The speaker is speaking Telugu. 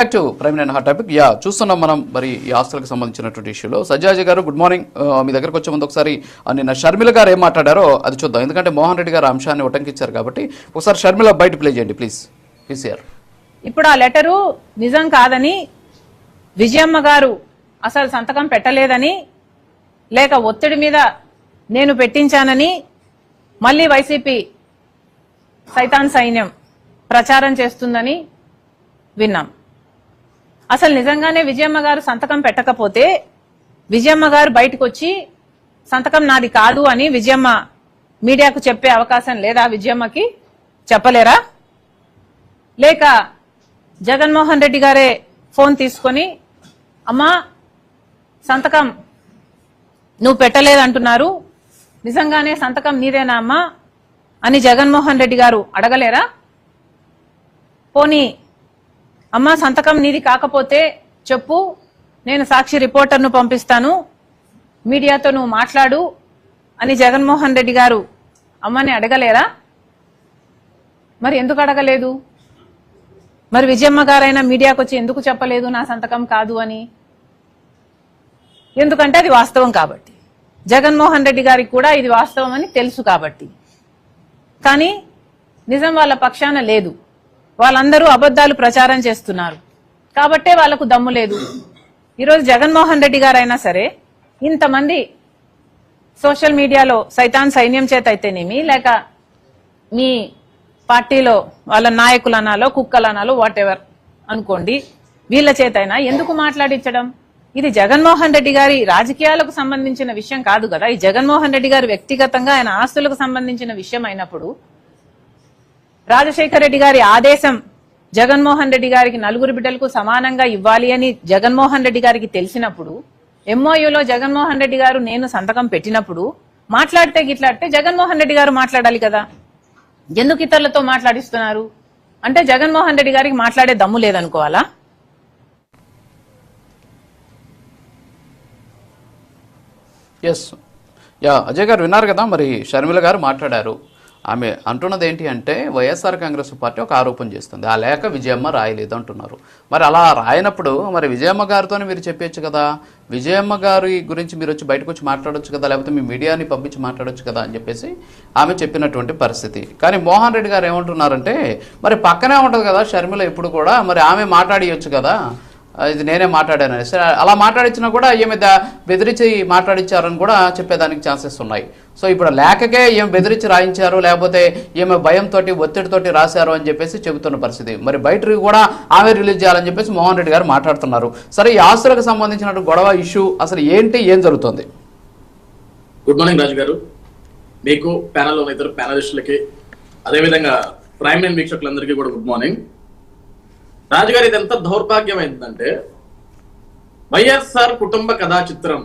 Back to prime line hot topic. చూస్తున్నాం మనం మరి ఈ ఆస్తులకు సంబంధించినటువంటి ఇష్యూలో. సజ్జాజీ గారు గుడ్ మార్నింగ్. మీ దగ్గరకు వచ్చే ముందు ఒకసారి నిన్న షర్మిల గారు ఏం మాట్లాడారో అది చూద్దాం. ఎందుకంటే మోహన్ రెడ్డి గారు అంశాన్ని ఉటంకించారు కాబట్టి ఒకసారి షర్మిల బయట ప్లే చేయండి ప్లీజ్. పీసీఆర్ ఇప్పుడు ఆ లెటరు నిజం కాదని, విజయమ్మ గారు అసలు సంతకం పెట్టలేదని, లేక ఒత్తిడి మీద నేను పెట్టించానని మళ్ళీ వైసీపీ సైతాన్ సైన్యం ప్రచారం చేస్తుందని విన్నాం. అసలు నిజంగానే విజయమ్మ గారు సంతకం పెట్టకపోతే విజయమ్మ గారు బయటకు వచ్చి సంతకం నాది కాదు అని విజయమ్మ మీడియాకు చెప్పే అవకాశం లేదా? విజయమ్మకి చెప్పలేరా? లేక జగన్మోహన్ రెడ్డి గారే ఫోన్ తీసుకొని అమ్మా సంతకం నువ్వు పెట్టలేదంటున్నారు, నిజంగానే సంతకం నీదేనా అమ్మా అని జగన్మోహన్ రెడ్డి గారు అడగలేరా? పోనీ అమ్మా సంతకం నీది కాకపోతే చెప్పు, నేను సాక్షి రిపోర్టర్ను పంపిస్తాను, మీడియాతో నువ్వు మాట్లాడు అని జగన్మోహన్ రెడ్డి గారు అమ్మని అడగలేరా? మరి ఎందుకు అడగలేదు? మరి విజయమ్మ గారైనా మీడియాకు వచ్చి ఎందుకు చెప్పలేదు నా సంతకం కాదు అని? ఎందుకంటే అది వాస్తవం కాబట్టి, జగన్మోహన్ రెడ్డి గారికి కూడా ఇది వాస్తవం అని తెలుసు కాబట్టి. కానీ నిజం వాళ్ళ పక్షాన లేదు, వాళ్ళందరూ అబద్ధాలు ప్రచారం చేస్తున్నారు కాబట్టే వాళ్లకు దమ్ము లేదు. ఈరోజు జగన్మోహన్ రెడ్డి గారైనా సరే ఇంతమంది సోషల్ మీడియాలో సైతాన్ సైన్యం చేత అయితేనేమి, లేక మీ పార్టీలో వాళ్ళ నాయకులు అనాలో కుక్కలు అనాలో వాట్ ఎవర్ అనుకోండి, వీళ్ళ చేతైనా ఎందుకు మాట్లాడించడం? ఇది జగన్మోహన్ రెడ్డి గారి రాజకీయాలకు సంబంధించిన విషయం కాదు కదా. ఈ జగన్మోహన్ రెడ్డి గారు వ్యక్తిగతంగా ఆయన ఆస్తులకు సంబంధించిన విషయం అయినప్పుడు, రాజశేఖర రెడ్డి గారి ఆదేశం జగన్మోహన్ రెడ్డి గారికి నలుగురు బిడ్డలకు సమానంగా ఇవ్వాలి అని జగన్మోహన్ రెడ్డి గారికి తెలిసినప్పుడు, ఎంఓయూలో జగన్మోహన్ రెడ్డి గారు నేను సంతకం పెట్టినప్పుడు మాట్లాడితే గిట్లాడితే జగన్మోహన్ రెడ్డి గారు మాట్లాడాలి కదా. ఎందుకు ఇతరులతో మాట్లాడిస్తున్నారు? అంటే జగన్మోహన్ రెడ్డి గారికి మాట్లాడే దమ్ము లేదనుకోవాలా? ఎస్ అజయ్ గారు విన్నారు కదా, మరి షర్మిల గారు మాట్లాడారు. ఆమె అంటున్నది ఏంటి అంటే వైఎస్ఆర్ కాంగ్రెస్ పార్టీ ఒక ఆరోపణ చేస్తుంది, ఆ లేఖ విజయమ్మ రాయలేదు అంటున్నారు. మరి అలా రాయనప్పుడు మరి విజయమ్మ గారితోనే మీరు చెప్పచ్చు కదా, విజయమ్మ గారి గురించి మీరు వచ్చి బయటకు వచ్చి మాట్లాడొచ్చు కదా, లేకపోతే మీ మీడియాని పంపించి మాట్లాడొచ్చు కదా అని చెప్పేసి ఆమె చెప్పినటువంటి పరిస్థితి. కానీ మోహన్ రెడ్డి గారు ఏమంటున్నారంటే మరి పక్కనే ఉంటుంది కదా షర్మిల ఎప్పుడు కూడా, మరి ఆమె మాట్లాడియొచ్చు కదా, ఇది నేనే మాట్లాడానని. సరే అలా మాట్లాడించినా కూడా ఏమి బెదిరించి మాట్లాడించారని కూడా చెప్పేదానికి ఛాన్సెస్ ఉన్నాయి. సో ఇప్పుడు లేఖకే ఏం బెదిరించి రాయించారు, లేకపోతే ఏమో భయంతో ఒత్తిడితోటి రాశారు అని చెప్పేసి చెబుతున్న పరిస్థితి. మరి బయటకు కూడా ఆమె రిలీజ్ చేయాలని చెప్పేసి మోహన్ రెడ్డి గారు మాట్లాడుతున్నారు. సరే ఈ ఆస్తులకు సంబంధించిన గొడవ ఇష్యూ అసలు ఏంటి, ఏం జరుగుతుంది? గుడ్ మార్నింగ్ రాజు గారు, మీకు ప్యానల్ ఉన్న ఇద్దరు ప్యానలిస్టులకి, అదేవిధంగా ప్రైమ్ లైన్ వీక్షకులందరికీ కూడా గుడ్ మార్నింగ్. రాజుగారు, ఇది ఎంత దౌర్భాగ్యమైందంటే వైఎస్ఆర్ కుటుంబ కథా చిత్రం